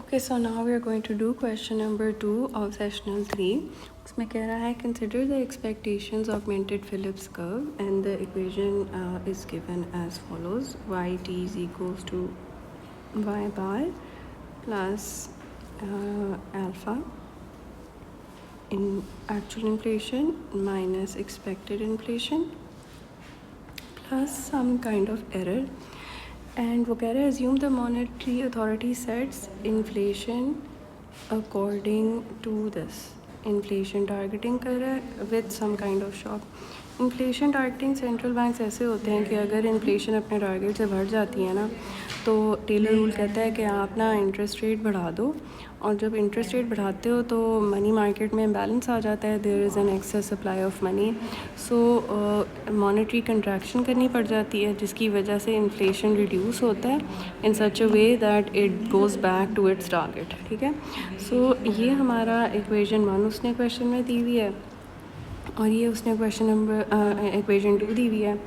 Okay, so now we are going to do question number 2 of sessional 3. उसमें कह रहा है consider the expectations of augmented Phillips curve and the equation is given as follows: yt is equals to y bar plus alpha in actual inflation minus expected inflation plus some kind of error. And वो कह रहे हैं assume the monetary authority sets inflation according to this. Inflation targeting कर रहा है with some kind of shock. Inflation targeting central banks ऐसे होते हैं कि अगर इन्फ्लेशन अपने टारगेट से बढ़ जाती है ना, तो टेलर रूल कहता है कि आप ना इंटरेस्ट रेट बढ़ा दो, और जब इंटरेस्ट रेट बढ़ाते हो तो मनी मार्केट में इम्बैलेंस आ जाता है, there is an excess supply of money, so monetary contraction करनी पड़ जाती है, जिसकी वजह से इन्फ्लेशन रिड्यूस होता है in such a way that it goes back to its target. ठीक है, सो ये हमारा इक्वेशन 1 उसने क्वेश्चन में दी हुई है, और ये उसने क्वेश्चन नंबर इक्वेशन 2 दी हुई है.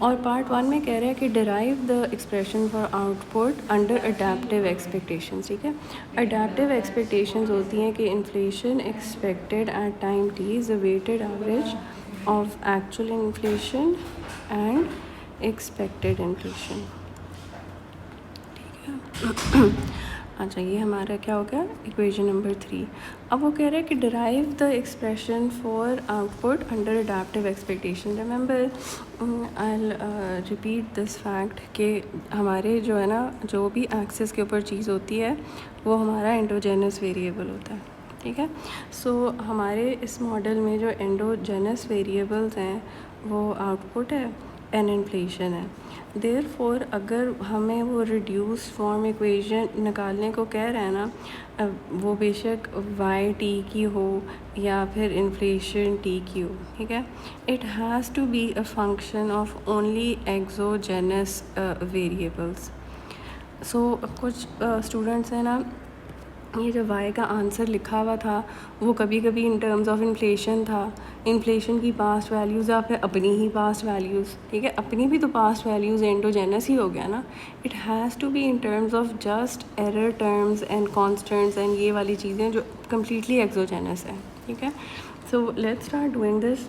और पार्ट 1 में कह रहा है कि derive the expression for output under adaptive expectations. ठीक है, अडेप्टिव एक्सपेक्टेशंस होती हैं कि inflation expected at time t is the weighted average of actual inflation and expected inflation. ठीक है. अच्छा, ये हमारा क्या हो गया, इक्वेशन नंबर 3. अब वो कह रहा है कि derive the expression for output under adaptive expectation. Remember, I repeat this fact कि हमारे जो है ना, जो भी एक्सिस के ऊपर चीज़ होती है वो हमारा एंडोजेनस वेरिएबल होता है. ठीक है, सो हमारे इस मॉडल में जो एंडोजेनस वेरिएबल्स हैं वो आउटपुट है एंड इन्फ्लेशन है. देयरफॉर अगर हमें वो रिड्यूस फॉर्म इक्वेशन निकालने को कह रहा है ना, वो बेशक वाई टी की हो या फिर इन्फ्लेशन टी की हो, ठीक है, it has to be a function of only exogenous variables. So कुछ स्टूडेंट्स हैं ना, ये जो वाई का आंसर लिखा हुआ था वो कभी कभी इन टर्म्स ऑफ इन्फ्लेशन था, इन्फ्लेशन की पास्ट वैल्यूज़ या फिर अपनी ही पास्ट वैल्यूज़. ठीक है, अपनी भी तो पास्ट वैल्यूज़ एंडोजेनस ही हो गया ना. It has to be in terms of just error terms and constants and ये वाली चीज़ें जो कम्प्लीटली एक्सोजेनस है. ठीक है, so let's start doing this.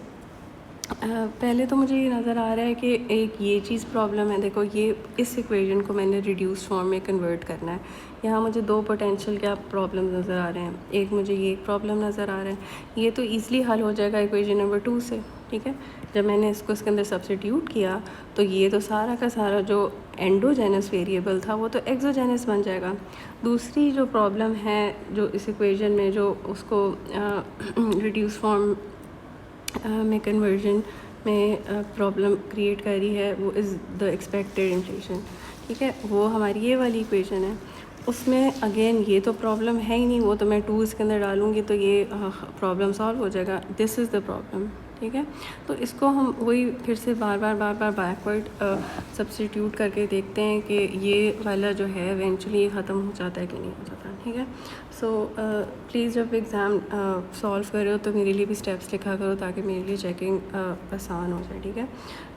पहले तो मुझे ये नज़र आ रहा है कि एक ये चीज़ प्रॉब्लम है. देखो, ये इस इक्वेशन को मैंने रिड्यूस फॉर्म में कन्वर्ट करना है. यहाँ मुझे दो पोटेंशियल क्या प्रॉब्लम नज़र आ रहे हैं. एक मुझे ये प्रॉब्लम नज़र आ रहा है, ये तो ईज़िली हल हो जाएगा इक्वेशन नंबर 2 से. ठीक है, जब मैंने इसको इसके अंदर सब्स्टिट्यूट किया तो ये तो सारा का सारा जो एंडोजेनस वेरिएबल था वो तो एक्सोजेनस बन जाएगा. दूसरी जो प्रॉब्लम है जो इस इक्वेशन में जो उसको रिड्यूस फॉर्म में कन्वर्जन में प्रॉब्लम क्रिएट करी है वो इज़ द एक्सपेक्टेड इन्फ्लेशन. ठीक है, वो हमारी ये वाली इक्वेशन है. उसमें अगेन ये तो प्रॉब्लम है ही नहीं, वो तो मैं 2 इसके अंदर डालूँगी तो ये प्रॉब्लम सॉल्व हो जाएगा. This is the problem. ठीक है, तो इसको हम वही फिर से बार बार बैकवर्ड सब्स्टिट्यूट करके देखते हैं कि ये वाला जो है इवेंचुअली ये ख़त्म हो जाता है कि नहीं हो जाता. ठीक है, सो प्लीज़ जब एग्ज़ाम सॉल्व कर रहे हो तो मेरे लिए भी स्टेप्स लिखा करो ताकि मेरे लिए चेकिंग आसान हो जाए. ठीक है,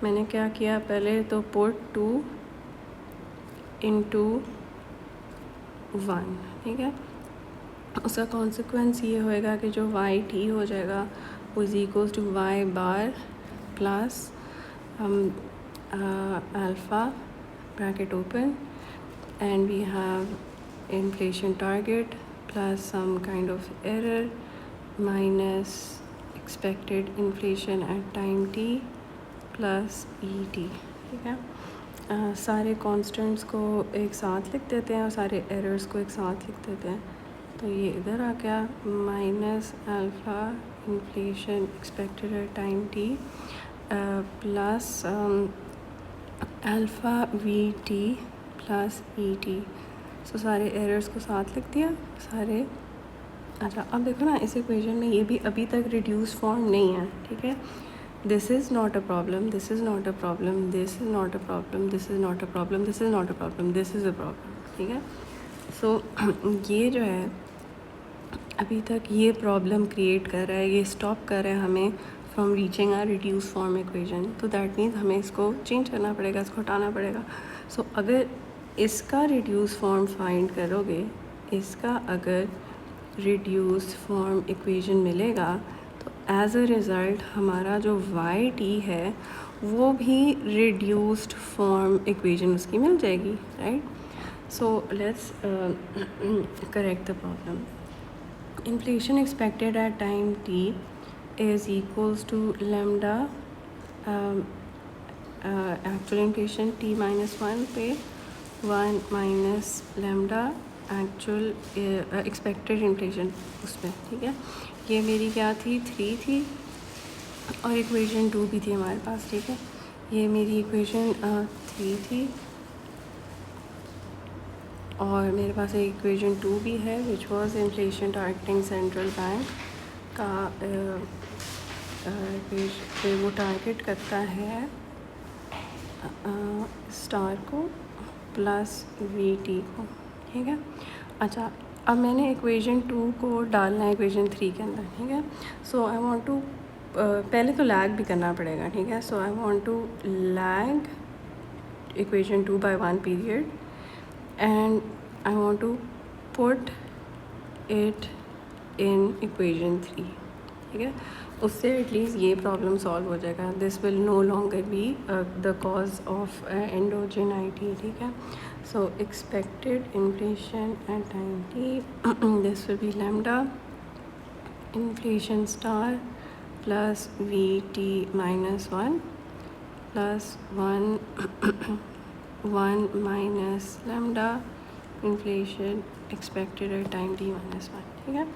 मैंने क्या किया, पहले तो पुट 2 into 1. ठीक है, उसका कॉन्सिक्वेंस ये होएगा कि जो वाई टी हो जाएगा वो is equals to Y bar plus alpha bracket open and we have inflation target plus some kind of error minus expected inflation at time t plus et. ठीक है, सारे कांस्टेंट्स को एक साथ लिख देते हैं और सारे एरर्स को एक साथ लिख देते हैं. तो ये इधर आ गया minus alpha inflation expected at time T plus alpha V T plus E T. So सारे एरर्स को साथ लिख दिया सारे. अच्छा, अब देखो ना, इस इक्वेशन में ये भी अभी तक रिड्यूस फॉर्म नहीं है. ठीक है, this is not a problem, this is not a problem, this is not a problem, this is not a problem, this is not a problem, this is a problem. ठीक है, सो ये जो है अभी तक ये प्रॉब्लम क्रिएट कर रहा है, ये स्टॉप कर रहा है हमें from reaching a reduce form equation. तो दैट मीन्स हमें इसको चेंज करना पड़ेगा, इसको हटाना पड़ेगा. सो अगर इसका रिड्यूस फॉर्म फाइंड करोगे इसका अगर रिड्यूस फॉर्म इक्वेशन मिलेगा तो एज अ रिज़ल्ट हमारा जो वाई टी है वो भी रिड्यूस्ड फॉर्म इक्वेशन उसकी मिल जाएगी, right? So let's correct the problem. Inflation expected at time t is equals to lambda actual inflation t minus 1 पे 1 minus lambda actual expected inflation उसमें, ठीक है. ये मेरी क्या थी, 3 थी और इक्वेशन 2 भी थी हमारे पास, ठीक है. ये मेरी इक्वेशन 3 थी और मेरे पास एक इक्वेशन 2 भी है which was inflation targeting central bank का. वो टारगेट करता है स्टार को प्लस वी टी को, ठीक है. अच्छा, अब मैंने इक्वेशन 2 को डालना है इक्वेशन 3 के अंदर, ठीक है. सो आई वांट टू पहले तो लैग भी करना पड़ेगा, ठीक है. So I want to lag equation 2 by 1 period and I want to put it in equation 3, ठीक है. उससे एटलीस्ट ये प्रॉब्लम सॉल्व हो जाएगा. This will no longer be the cause of endogeneity, ठीक है. So expected inflation at time T, this will be lambda inflation star plus V T minus 1 plus 1 minus lambda inflation expected at time T minus 1, ठीक है.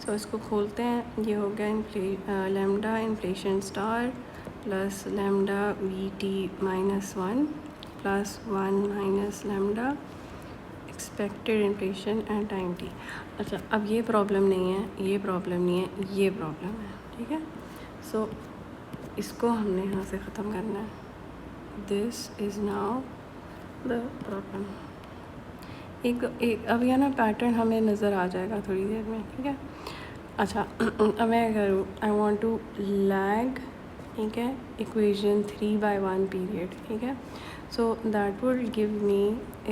सो इसको खोलते हैं. ये हो गया lambda inflation star plus lambda we T minus 1 plus 1 minus lambda expected inflation at time T. अच्छा, अब ये प्रॉब्लम नहीं है, ये प्रॉब्लम नहीं है, ये प्रॉब्लम है, ठीक है. सो इसको हमने यहाँ से ख़त्म करना है. This is now the problem. एक अब यह ना पैटर्न हमें नज़र आ जाएगा थोड़ी देर में, ठीक है. अच्छा, अब मैं करूँ, आई वांट टू लैग, ठीक है, इक्वेशन 3 बाय 1 पीरियड, ठीक है. So that will give me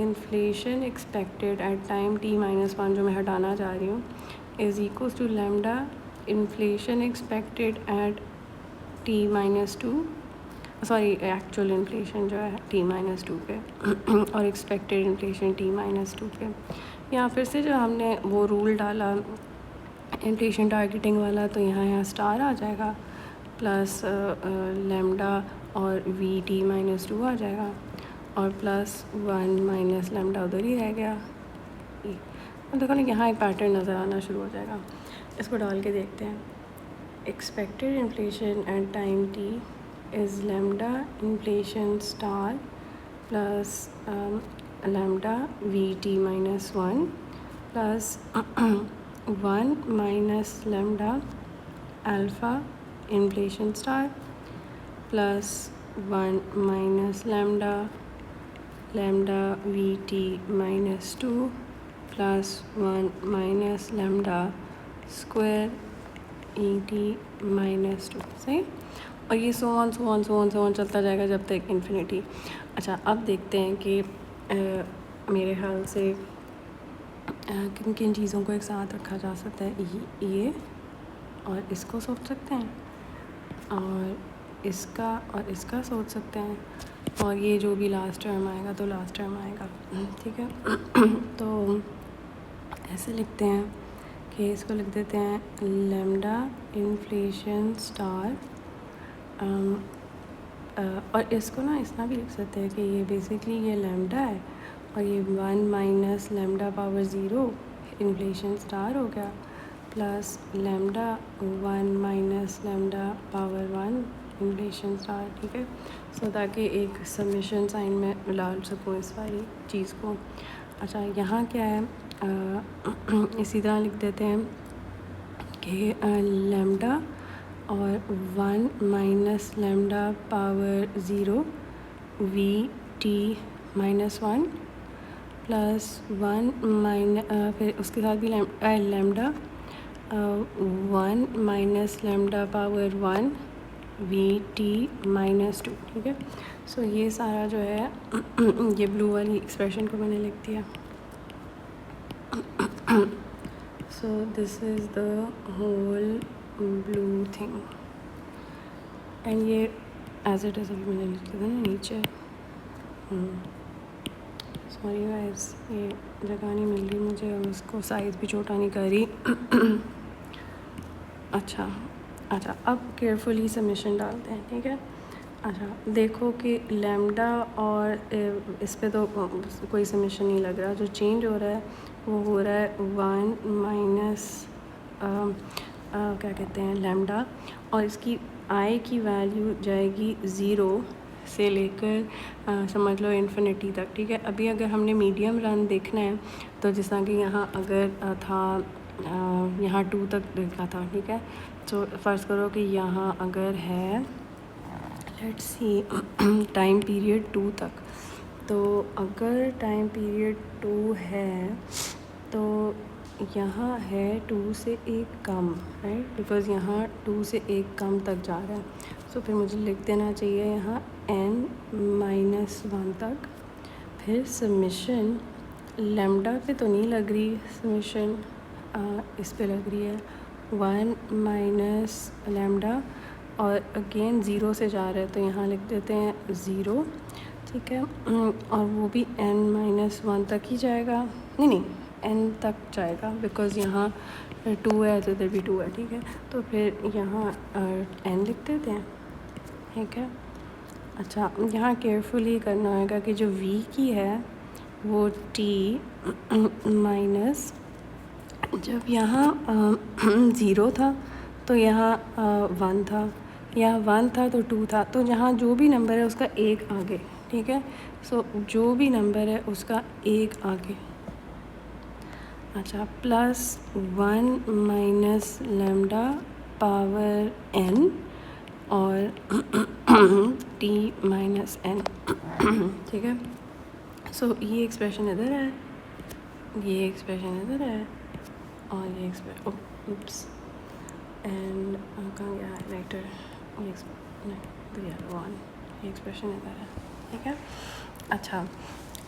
inflation expected at time T minus 1 जो मैं हटाना चाह रही हूँ is equals to lambda inflation expected at T minus 2, sorry actual inflation जो है टी माइनस 2 पे और एक्सपेक्टेड इन्फ्लेशन टी माइनस 2 पे. यहाँ फिर से जो हमने वो रूल डाला इन्फ्लेशन टारगेटिंग वाला, तो यहाँ स्टार आ जाएगा प्लस लैम्डा और वी टी माइनस 2 आ जाएगा और प्लस 1 माइनस लैम्डा उधर ही रह गया. अब देखो ना, यहाँ एक पैटर्न नज़र आना शुरू हो जाएगा. इसको डाल के देखते हैं. Expected inflation at time T is lambda inflation star plus lambda vt minus 1 plus 1 minus lambda alpha inflation star plus 1 minus lambda vt minus 2 plus 1 minus lambda square et minus 2. सही. और ये सो ऑन चलता जाएगा जब तक infinity. अच्छा, अब देखते हैं कि मेरे ख्याल से किन किन चीज़ों को एक साथ रखा जा सकता है. ये और इसको सोच सकते हैं और इसका सोच सकते हैं और ये जो भी लास्ट टर्म आएगा तो लास्ट टर्म आएगा, ठीक है. तो ऐसे लिखते हैं कि इसको लिख देते हैं लैम्डा इन्फ्लेशन स्टार और इसको ना इतना भी लिख सकते हैं कि ये बेसिकली ये लैम्डा है और ये 1 minus lambda power 0 inflation star हो गया plus lambda 1 minus lambda power 1 inflation star, ठीक है. सो ताकि एक समेशन साइन में डाल सकूँ इस वाली चीज़ को. अच्छा, यहाँ क्या है, इसी तरह लिख देते हैं कि लैम्डा और 1 minus lambda power 0 we T minus 1 plus 1 फिर उसके साथ भी lambda 1 minus lambda power 1 we T minus 2, ठीक है. सो ये सारा जो है ये ब्लू वाली एक्सप्रेशन को मैंने लिख दिया. so this is the whole blue thing and ये as it is अभी मैंने लिख दिया ना नीचे. सॉरी गाइस, ये जगह नहीं मिल रही मुझे और उसको साइज़ भी छोटा नहीं कर रही. अच्छा, अब केयरफुली सबमिशन डालते हैं, ठीक है. अच्छा, देखो कि लैम्डा और इस पे तो कोई सबमिशन नहीं लग रहा. जो चेंज हो रहा है वो हो रहा है 1 माइनस क्या कहते हैं लैम्डा, और इसकी आई की वैल्यू जाएगी 0 से लेकर समझ लो इन्फिनिटी तक, ठीक है. अभी अगर हमने मीडियम रन देखना है तो जिस तरह कि यहाँ अगर था यहाँ 2 तक देखा था, ठीक है. तो फ़र्ज़ करो कि यहाँ अगर है लेट्स सी टाइम पीरियड 2 तक, तो अगर टाइम पीरियड 2 है तो यहाँ है 2 से 1 कम, राइट, बिकॉज़ यहाँ 2 से 1 कम तक जा रहा है. सो फिर मुझे लिख देना चाहिए यहाँ n-1 तक. फिर सबमिशन लैम्डा पे तो नहीं लग रही सबमिशन, इस पे लग रही है 1 माइनस लैम्डा और अगेन 0 से जा रहा है तो यहाँ लिख देते हैं 0, ठीक है. और वो भी n-1 तक ही जाएगा, नहीं n तक जाएगा बिकॉज़ यहाँ 2 है तो इधर भी 2 है, ठीक है. तो फिर यहाँ n लिख देते हैं, ठीक है. अच्छा, यहाँ केयरफुली करना होगा कि जो v की है वो t माइनस, जब यहाँ 0 था तो यहाँ 1 था, यहाँ 1 था तो 2 था, तो जहाँ जो भी नंबर है उसका 1 आगे, ठीक है. सो जो भी नंबर है उसका 1 आगे. अच्छा, plus 1 minus lambda power n और t माइनस n, ठीक है. सो ये एक्सप्रेशन इधर है, ये एक्सप्रेशन इधर है और ये एक्सप्रेशन उप्स एंड कहाँ गया हाइलाइटर, ये एक्सप्रेशन इधर है, ठीक है. अच्छा,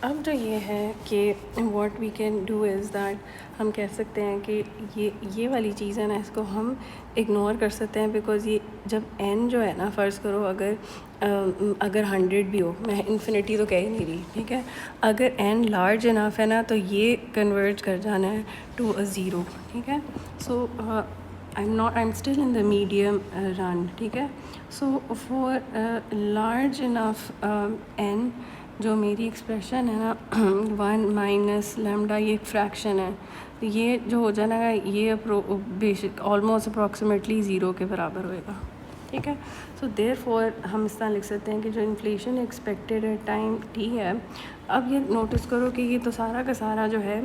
अब जो ये है कि what we can do is that हम कह सकते हैं कि ये वाली चीज़ है ना, इसको हम इग्नोर कर सकते हैं बिकॉज़ ये जब n जो है ना, फ़र्ज़ करो अगर 100 भी हो, मैं इन्फिनिटी तो कह ही नहीं रही, ठीक है. अगर n लार्ज इनफ है ना तो ये कन्वर्ज कर जाना है टू अ ज़ीरो, ठीक है. So I am still in the medium run, ठीक है. So for large enough n जो मेरी एक्सप्रेशन है ना 1 माइनस लैम्डा, ये एक फ्रैक्शन है, तो ये जो हो जाना है ये बेसिक ऑलमोस्ट अप्रॉक्सीमेटली 0 के बराबर होएगा, ठीक है. सो देयरफॉर हम इस तरह लिख सकते हैं कि जो इन्फ्लेशन एक्सपेक्टेड है टाइम t है. अब ये नोटिस करो कि ये तो सारा का सारा जो है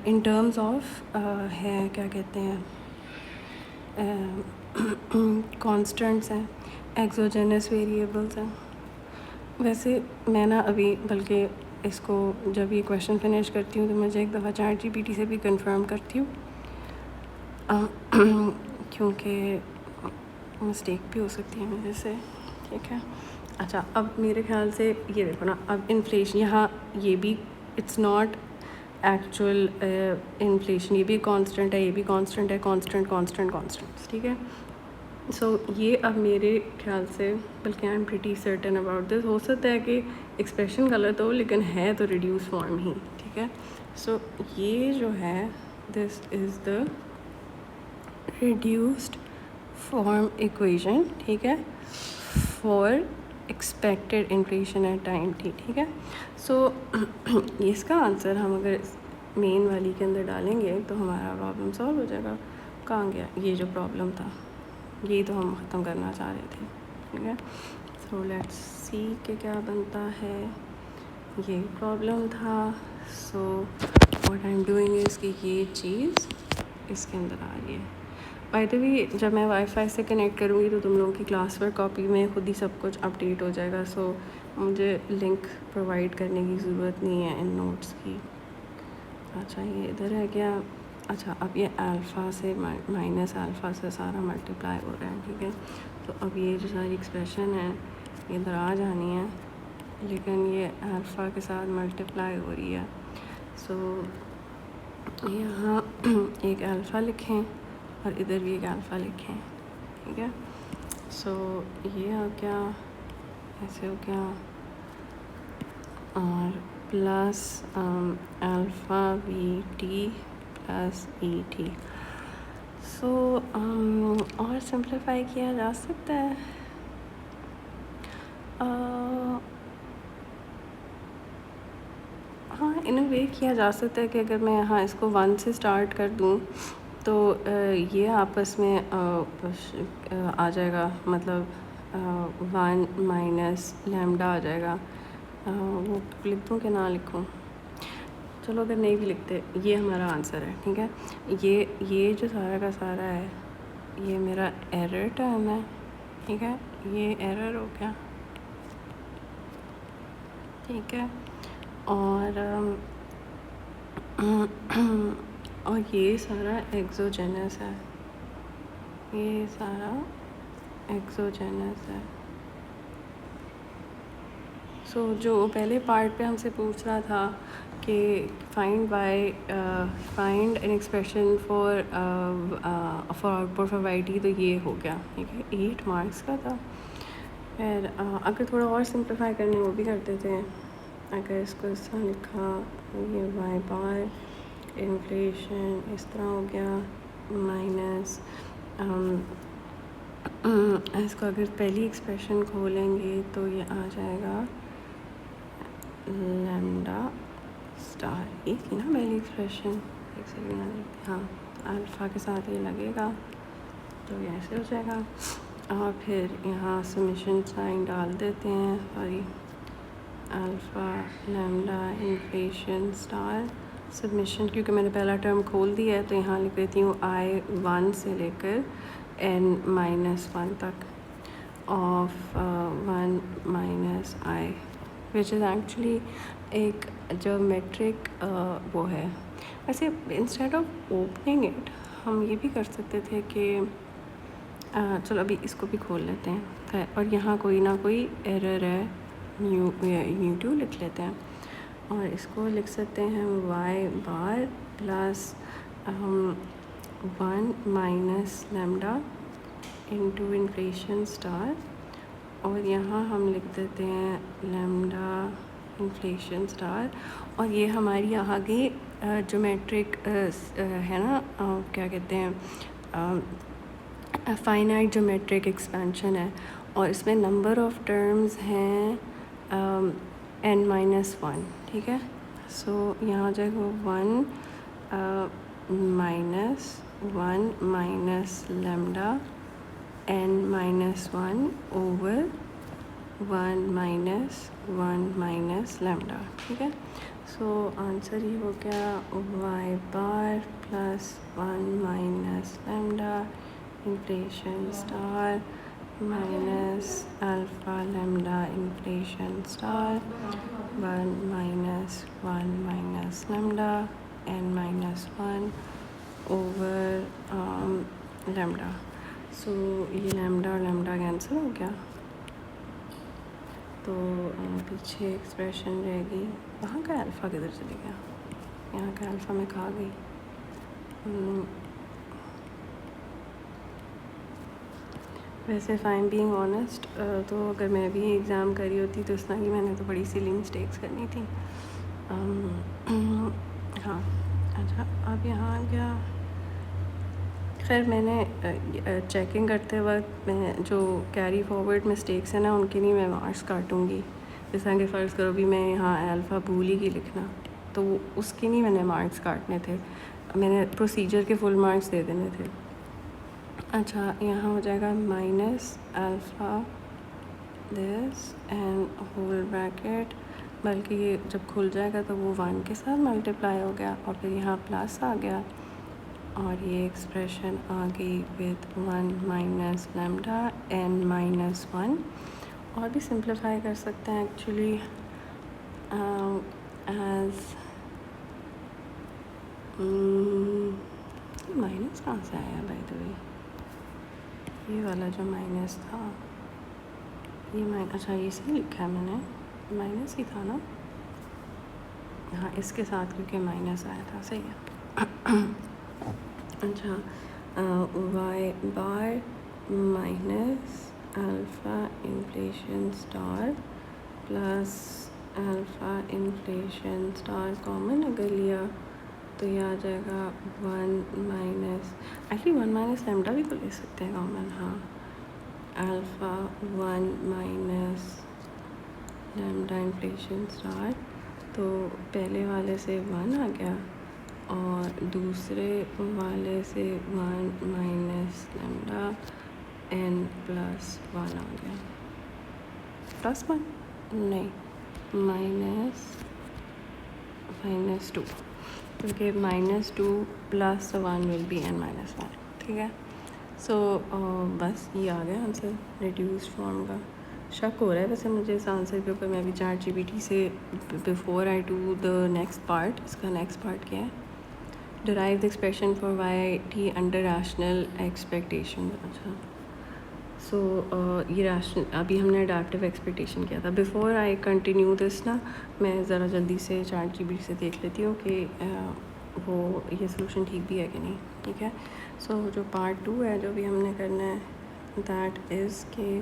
इन टर्म्स ऑफ है क्या कहते हैं कॉन्स्टेंट्स हैं, एक्सोजेनस वेरिएबल्स हैं. वैसे मैं ना अभी बल्कि इसको जब ये क्वेश्चन फिनिश करती हूँ तो मुझे एक दफ़ा ChatGPT से भी कंफर्म करती हूँ क्योंकि मिस्टेक भी हो सकती है मेरे से, ठीक है. अच्छा, अब मेरे ख्याल से ये देखो ना, अब इन्फ्लेशन यहाँ ये भी इट्स नॉट एक्चुअल इन्फ्लेशन, ये भी कांस्टेंट है, ये भी कांस्टेंट है, कांस्टेंट, ठीक है. सो ये अब मेरे ख्याल से, बल्कि I am pretty certain about this, हो सकता है कि एक्सप्रेशन गलत हो लेकिन है तो रिड्यूस फॉर्म ही, ठीक है. सो ये जो है this is the reduced form equation, ठीक है, for expected inflation at time t, ठीक है. सो इसका आंसर हम अगर मेन वाली के अंदर डालेंगे तो हमारा प्रॉब्लम सॉल्व हो जाएगा. कहाँ गया ये जो प्रॉब्लम था, ये तो हम ख़त्म करना चाह रहे थे, ठीक है. सो लेट्स सी कि क्या बनता है. ये प्रॉब्लम था. So what I am doing is कि ये चीज़ इसके अंदर आ रही है. बाय द वे, जब मैं वाईफाई से कनेक्ट करूँगी तो तुम लोगों की क्लास वर्क कॉपी में खुद ही सब कुछ अपडेट हो जाएगा. सो मुझे लिंक प्रोवाइड करने की ज़रूरत नहीं है इन नोट्स की. अच्छा, ये इधर है क्या. अच्छा, अब ये अल्फ़ा से माइनस अल्फ़ा से सारा मल्टीप्लाई हो रहा है, ठीक है. तो अब ये जो सारी एक्सप्रेशन है ये इधर आ जानी है, लेकिन ये अल्फ़ा के साथ मल्टीप्लाई हो रही है. सो यहाँ एक अल्फ़ा लिखें और इधर भी एक अल्फ़ा लिखें, ठीक है। सो ये हो गया, ऐसे हो गया, और plus alpha V T plus E T. So और सिंप्लीफाई किया जा सकता है। हाँ, इन अ वे किया जा सकता है कि अगर मैं यहाँ इसको 1 से स्टार्ट कर दूँ तो ये आपस में आ जाएगा, मतलब 1 माइनस लैम्डा आ जाएगा। वो लिख दूँ कि ना लिखूँ? चलो अगर नहीं भी लिखते, ये हमारा आंसर है, ठीक है। ये जो सारा का सारा है, ये मेरा एरर टर्म है, ठीक है। ये एरर हो गया, ठीक है। और और ये सारा एक्सोजेनस है, ये सारा एक्सोजेनस है। सो जो पहले पार्ट पे हमसे पूछ रहा था कि find an expression for output for Y T, तो ये हो गया, ठीक है। 8 मार्क्स का था। फिर अगर थोड़ा और सिंप्लीफाई करने वो भी करते थे। अगर इसको इस तरह लिखा, ये वाई बार इन्फ्लेशन इस तरह हो गया, माइनस इसको अगर पहली एक्सप्रेशन खोलेंगे तो ये आ जाएगा लैम्डा स्टार। ये थी ना पहली एक्सप्रेशन, एक सेकंड यहाँ देखते, हाँ, अल्फ़ा के साथ ये लगेगा तो ये ऐसे हो जाएगा। और फिर यहाँ समेशन साइन डाल देते हैं, sorry, alpha lambda inflation star submission, क्योंकि मैंने पहला टर्म खोल दिया है तो यहाँ लिख देती हूँ I1 से लेकर n-1 तक of 1 minus I, which is actually एक ज्योमेट्रिक वो है। वैसे इंस्टेड ऑफ ओपनिंग इट हम ये भी कर सकते थे कि चलो अभी इसको भी खोल लेते हैं, और यहाँ कोई ना कोई एरर है, न्यू लिख लेते हैं और इसको लिख सकते हैं Y bar plus 1 minus lambda into inflation star, और यहाँ हम लिख देते हैं लैम्डा इन्फ्लेशन स्टार। और ये हमारी आगे ज्योमेट्रिक है ना, क्या कहते हैं, फाइनाइट ज्योमेट्रिक एक्सपेंशन है, और इसमें नंबर ऑफ टर्म्स हैं n-1, ठीक है। सो यहाँ आ जाएगा 1 minus lambda n-1 over 1 minus lambda, ठीक है। सो आंसर ये हो गया Y bar plus 1 minus lambda inflation star minus alpha lambda inflation star 1 minus lambda n-1 over lambda. So ये लैम्डा और लैम्डा कैंसिल हो गया, तो पीछे एक्सप्रेशन रहेगी। वहाँ का अल्फ़ा किधर चले गया? यहाँ का अल्फ़ा में खा गई। वैसे फाइन बीइंग ऑनेस्ट, तो अगर मैं भी एग्ज़ाम करी होती तो इस तरह की मैंने तो बड़ी सिली मिस्टेक्स करनी थी। हाँ, अच्छा, अब यहाँ आ गया। खैर मैंने चेकिंग करते वक्त मैं जो कैरी फॉरवर्ड मिस्टेक्स हैं ना, उनके नहीं मैं मार्क्स काटूँगी। जैसा कि फ़र्ज़ करो भी मैं यहाँ अल्फ़ा भूल ही गई लिखना, तो उसके नहीं मैंने मार्क्स काटने थे, मैंने प्रोसीजर के फुल मार्क्स दे देने थे। अच्छा, यहाँ हो जाएगा minus alpha this and whole bracket, बल्कि ये जब खुल जाएगा तो वो 1 के साथ मल्टीप्लाई हो गया, और फिर यहाँ प्लस आ गया, और ये एक्सप्रेशन आ गई विद 1 माइनस लैम्डा n-1। और भी सिंप्लीफाई कर सकते हैं एक्चुअली एज माइनस कहाँ से आया बाय द वे? ये वाला जो माइनस था, ये अच्छा ये सही लिखा है मैंने, माइनस ही था ना? हाँ इसके साथ क्योंकि माइनस आया था, सही है। अच्छा, Y bar minus alpha inflation star plus alpha inflation star common अगर लिया तो ये आ जाएगा 1 माइनस, एक्चुअली 1 माइनस लैम्डा भी तो ले सकते हैं कॉमन, हाँ। Alpha 1 minus lambda inflation star, तो पहले वाले से 1 आ गया और दूसरे वाले से 1 माइनस लैम्डा n प्लस 1 आ गया, प्लस 1 नहीं, माइनस 2, क्योंकि -2 plus 1 will be n minus 1, ठीक है। सो बस ये आ गया आंसर रिड्यूस्ड फॉर्म का। शक हो रहा है वैसे मुझे इस आंसर के ऊपर, मैं अभी ChatGPT से before I do the next part, इसका नेक्स्ट पार्ट क्या है, derive the expression for Y T under rational expectation. अच्छा, सो ये रैशनल, अभी हमने अडैप्टिव एक्सपेक्टेशन किया था। बिफोर आई कंटिन्यू दिस ना, मैं ज़रा जल्दी से ChatGPT से देख लेती हूँ कि वो ये सोल्यूशन ठीक भी है कि नहीं, ठीक है। सो जो पार्ट 2 है जो भी हमने करना है, दैट इज़ के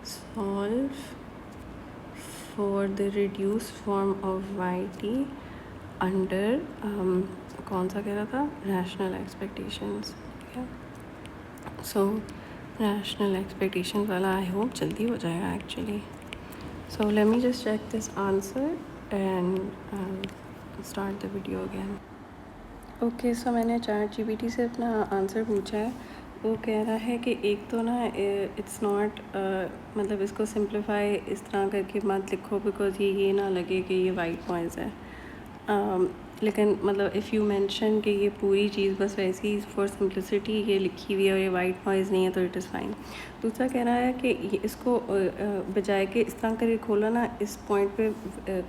solve for the reduce form of Y T under कौन सा कह रहा था, रैशनल एक्सपेक्टेशंस, ठीक है। सो रैशनल एक्सपेक्टेशन वाला आई होप जल्दी हो जाएगा actually. So let me just check this answer and start the video again. Okay, so मैंने ChatGPT से अपना आंसर पूछा है। वो कह रहा है कि एक तो ना इट्स नॉट, मतलब इसको सिंप्लीफाई इस तरह करके मत लिखो बिकॉज ये ना लगे कि ये वाइट नॉइज़ है। लेकिन मतलब इफ़ यू मेंशन कि ये पूरी चीज़ बस वैसे ही फॉर सिंप्लिसिटी ये लिखी हुई है और ये वाइट नॉइज़ नहीं है तो इट इज़ फाइन। दूसरा कह रहा है कि ये इसको बजाय के इस तरह करके खोलो ना, इस पॉइंट पे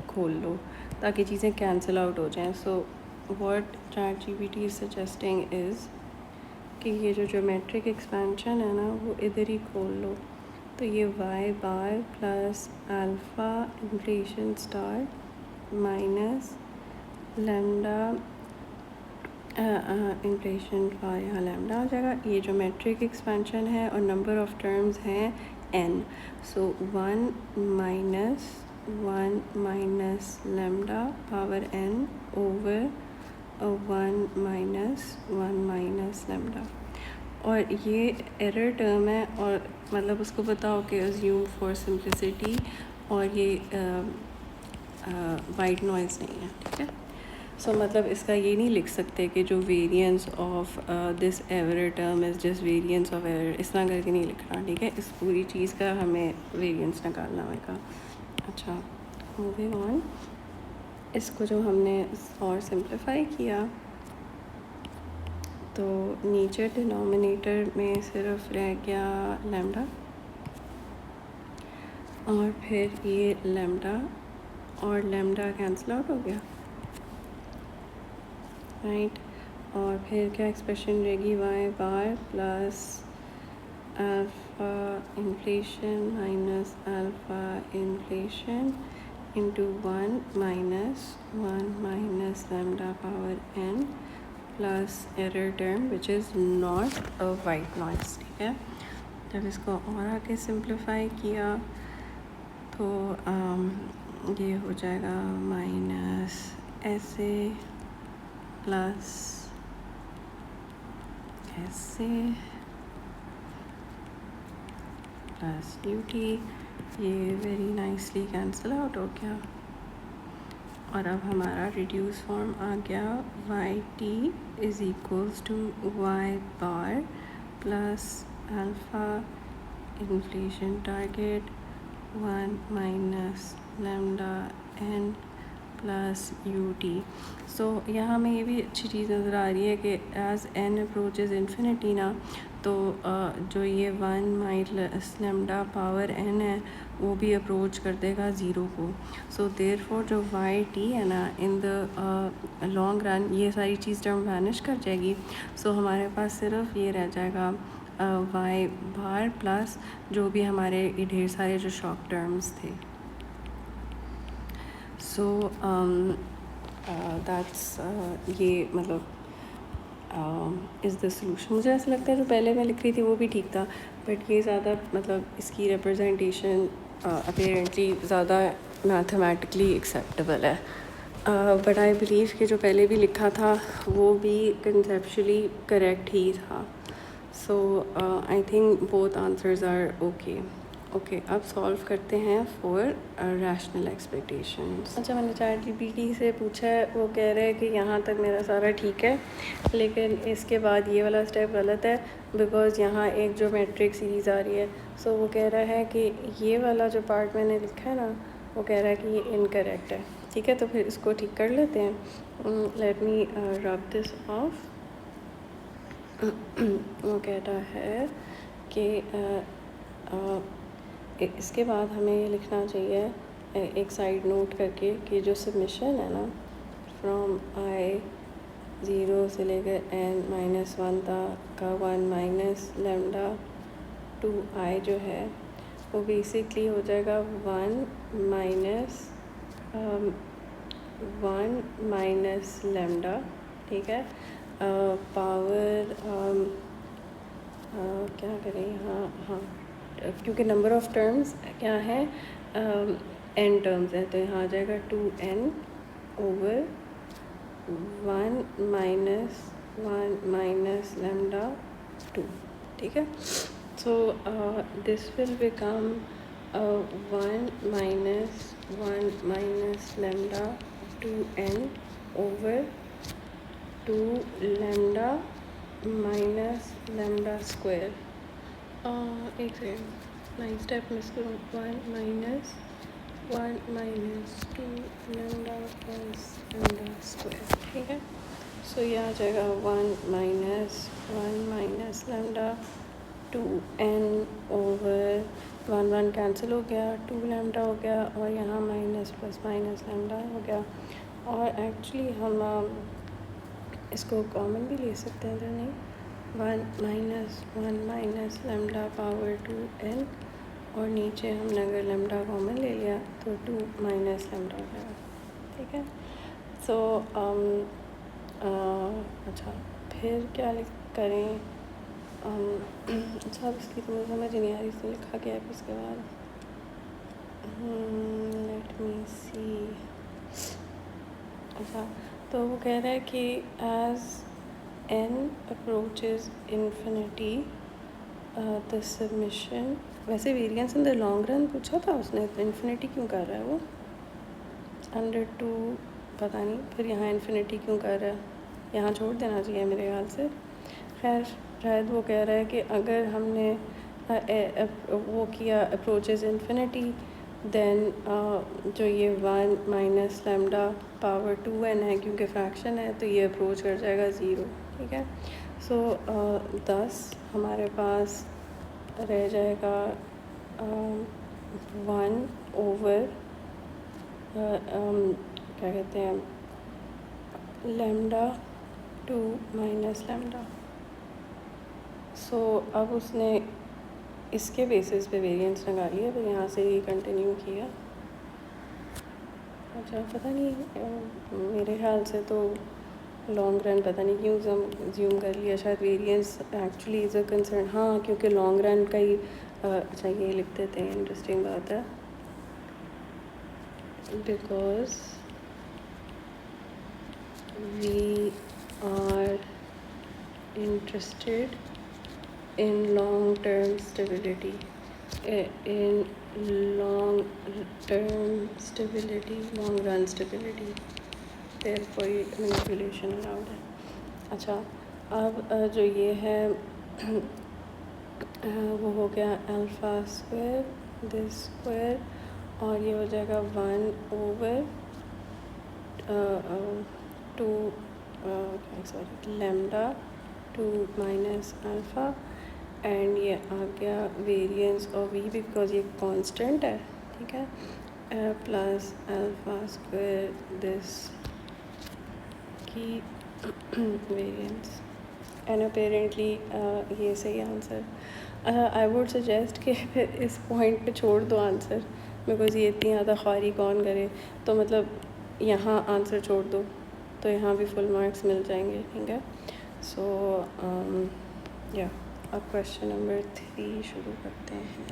खोल लो ताकि चीज़ें कैंसिल आउट हो जाएं। So what ChatGPT is suggesting is कि ये जो ज्योमेट्रिक एक्सपेंशन है ना वो इधर ही खोल लो, तो ये Y bar plus alpha inflation star minus lambda inflation का यहाँ लैम्डा आ जाएगा। ये ज्योमेट्रिक एक्सपेंशन है और नंबर ऑफ़ टर्म्स हैं n, सो 1 minus lambda power n over 1 minus lambda. और ये एरर टर्म है और मतलब उसको बताओ कि अज्यूम फॉर सिंप्लिसिटी, और ये वाइट नॉइज़ नहीं है, ठीक है। सो मतलब इसका ये नहीं लिख सकते कि जो variance of this error term is just variance of error, इस तरह करके नहीं लिखना, ठीक है। इस पूरी चीज़ का हमें वेरिएंस निकालना होगा। अच्छा, मूविंग ऑन, इसको जो हमने और सिंप्लीफाई किया तो नीचे डिनोमिनेटर में सिर्फ रह गया लैम्डा और फिर ये लैम्डा और लैम्डा कैंसिल आउट हो गया, राइट। और फिर क्या एक्सप्रेशन रहेगी, Y bar plus alpha inflation minus alpha inflation into 1 minus lambda power n plus error term which is not a white noise, ठीक है। जब इसको और आगे सिंप्लीफाई किया तो ये हो जाएगा माइनस ऐसे प्लस ऐसे प्लस ड्यूटी, ये वेरी नाइसली कैंसिल आउट हो गया और अब हमारा रिड्यूस फॉर्म आ गया Y T is equals to Y bar plus alpha inflation target 1 minus lambda n plus U T. So यहाँ हमें ये भी अच्छी चीज़ नज़र आ रही है कि एज़ n अप्रोचेज इन्फिनिटी ना, तो जो ये 1 माइनस लैम्डा पावर n है वो भी अप्रोच कर देगा ज़ीरो को। सो देयरफॉर जो वाई टी है ना, इन द लॉन्ग रन ये सारी चीज़ टर्म वैनिश कर जाएगी। सो हमारे पास सिर्फ ये रह जाएगा वाई बार प्लस जो भी हमारे ढेर सारे जो शॉक टर्म्स थे। सो दैट्स ये मतलब इज़ द सोल्यूशन। मुझे ऐसा लगता है जो पहले मैं लिख रही थी वो भी ठीक था, बट ये ज़्यादा मतलब इसकी रिप्रेजेंटेशन अपेरेंटली ज़्यादा मैथमेटिकली एक्सेप्टेबल है। बट आई बिलीव कि जो पहले भी लिखा था वो भी कंसेप्चुअली करेक्ट ही था। So I think both answers are okay. Okay, अब सॉल्व करते हैं फॉर रैशनल एक्सपेक्टेशंस। अच्छा, मैंने ChatGPT से पूछा है, वो कह रहे हैं कि यहाँ तक मेरा सारा ठीक है, लेकिन इसके बाद ये वाला स्टेप गलत है बिकॉज़ यहाँ एक जो मैट्रिक सीरीज़ आ रही है। सो वो कह रहा है कि ये वाला जो पार्ट मैंने लिखा है ना, वो कह रहा है कि ये इनकरेक्ट है। ठीक है, तो फिर इसको ठीक कर लेते हैं। Let me rub this of. वो कह रहा है कि इसके बाद हमें ये लिखना चाहिए एक साइड नोट करके कि जो सबमिशन है ना फ्रॉम I0 से लेकर n-1 तक का 1 माइनस लेमडा टू I जो है वो बेसिकली हो जाएगा 1 माइनस लेमडा। ठीक है, पावर क्या करें यहाँ, हाँ क्योंकि नंबर ऑफ़ टर्म्स क्या है n टर्म्स है, तो यहाँ आ जाएगा 2n ओवर 1 माइनस लेमडा 2। ठीक है, so this will become 1 minus lambda 2n over 2 lambda minus lambda square. एक सेकेंड, 9 स्टेप मिस करूँ। 1 minus 2 lambda plus lambda square. ठीक है, सो ये आ जाएगा 1 minus lambda 2n over 1 cancel हो गया, 2 लेमडा हो गया और यहाँ माइनस प्लस माइनस लेमडा हो गया। और एक्चुअली हम इसको कॉमन भी ले सकते हैं, तो नहीं, 1 माइनस लेमडा पावर 2n और नीचे हमने अगर लेमडा कॉमन ले लिया तो 2 माइनस लेमडा हो जाएगा। ठीक है, सो अच्छा फिर क्या करें। अच्छा, इसकी तो मुझे समझ नहीं आ रही, इसने लिखा क्या है इसके बाद। Let me see. अच्छा, तो वो कह रहा है कि as n approaches infinity the submission, वैसे variance in the long run पूछा था उसने, तो इन्फिनिटी क्यों कर रहा है वो अंडर 2, पता नहीं फिर यहाँ इन्फिनिटी क्यों कर रहा है, यहाँ छोड़ देना चाहिए मेरे ख्याल से। खैर शायद वो कह रहा है कि अगर हमने वो किया अप्रोचेस इन्फिनिटी देन जो ये 1 माइनस लेमडा पावर 2n है, क्योंकि फ्रैक्शन है तो ये अप्रोच कर जाएगा 0। ठीक है, सो 10 हमारे पास रह जाएगा 1 ओवर क्या कहते हैं लेमडा 2 माइनस लेमडा। सो अब उसने इसके बेसिस पे वेरिएंस निकाली है, तो यहाँ से ही कंटिन्यू किया। अच्छा, पता नहीं मेरे ख्याल से तो लॉन्ग रन पता नहीं क्यों ज्यूम कर लिया, शायद variance actually is a concern. हाँ, क्योंकि लॉन्ग रन का ही अच्छा ये लिख देते हैं, इंटरेस्टिंग बात है, because we are interested in long term stability, long run stability, फिर कोई मैनिपुलेशन अलाउड है। अच्छा, अब जो ये है वो हो गया अल्फ़ा स्क्वायर दिस स्क्वायर, और ये हो जाएगा 1 over 2 lambda 2 minus alpha, and ये आ गया वेरिएंस ऑफ वी बिकॉज ये कांस्टेंट है। ठीक है, प्लस अल्फ़ा स्क्वायर दिस की वेरिएंस, एंड अपेरेंटली ये सही आंसर। आई वुड सजेस्ट कि इस पॉइंट पे छोड़ दो आंसर, बिकॉज ये इतनी ज़्यादा ख्वारी कौन करे, तो मतलब यहाँ आंसर छोड़ दो तो यहाँ भी फुल मार्क्स मिल जाएंगे, ठीक है। सो या अब क्वेश्चन नंबर 3 शुरू करते हैं।